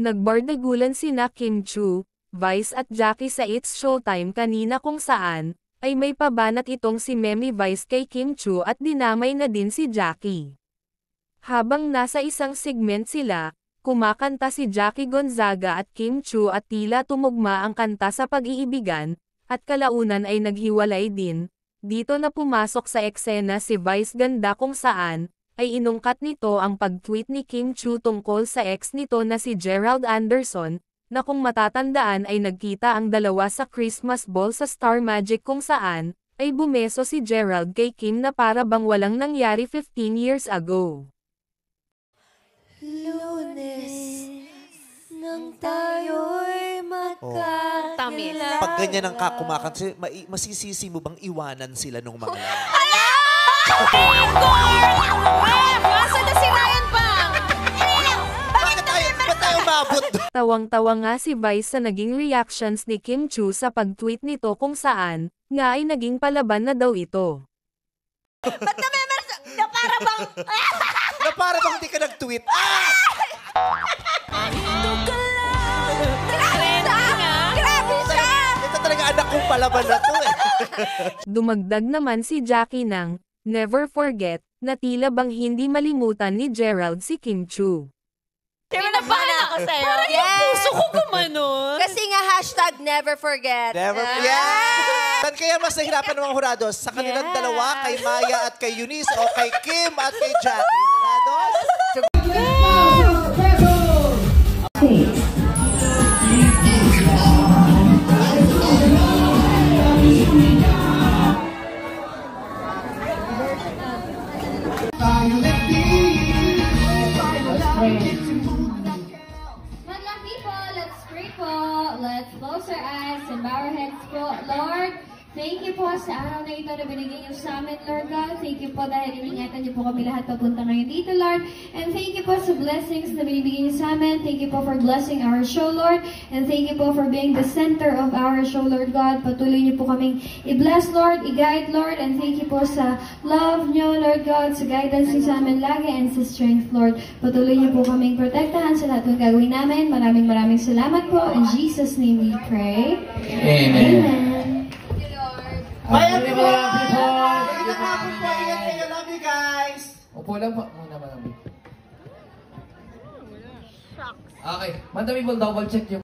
Nagbardagulan sina Kim Chu, Vice at Jackie sa It's Showtime kanina kung saan, ay may pabanat itong si Memi Vice kay Kim Chu at dinamay na din si Jackie. Habang nasa isang segment sila, kumakanta si Jackie Gonzaga at Kim Chu at tila tumugma ang kanta sa pag-iibigan, at kalaunan ay naghiwalay din. Dito na pumasok sa eksena si Vice Ganda kung saan, ay inungkat nito ang pag-tweet ni Kim Chu tungkol sa ex nito na si Gerald Anderson, na kung matatandaan ay nagkita ang dalawa sa Christmas ball sa Star Magic kung saan, ay bumeso si Gerald kay Kim na para bang walang nangyari 15 years ago. Lunes, nang tayo'y magkakilala. Pag ganyan ang kumakanta, masisisi mo bang iwanan sila nung mga yan? Masa na si Ryan Pang? Bakit tayo maabot? Tawang-tawa nga si Vice sa naging reactions ni Kim Chu sa pag-tweet nito kung saan, nga ay naging palaban na daw ito. Ba't na para bang... Na para bang di ka nag-tweet? Grabe siya! Ito talaga anak kong palaban na to eh. Dumagdag naman si Jackie ng, never forget, na tila bang hindi malimutan ni Gerald si Kim Chu. Tinabahan ako sa'yo. Parang yung puso ko gumanon. Kasi nga #never forget. Never, yeah! Saan kaya mas nahirapan ng mga hurados? Sa kanilang dalawa, kay Maya at kay Eunice, o kay Kim at kay Jackie? Hurados? Madlang people, let's pray po. Let's close our eyes and bow our heads po. Lord, thank you po sa araw na ito na binigay niyo sa amin, Lord God. Thank you po dahil iningatan niyo po kami lahat papunta ngayon dito, Lord. And thank you po sa blessings na binibigay niyo sa amin. Thank you po for blessing our show, Lord. And thank you po for being the center of our show, Lord God. Patuloy niyo po kaming i-bless, Lord, i-guide, Lord. And thank you po sa love niyo, Lord God, sa guidance niyo sa amin lagi and sa strength, Lord. Patuloy niyo po kaming protektahan sa lahat ng gagawin namin. Maraming salamat po. In Jesus' name we pray. Amen. Amen. Bye everyone! I love you guys! Upo lang po. Muna malambing. Okay. Madami po double check yung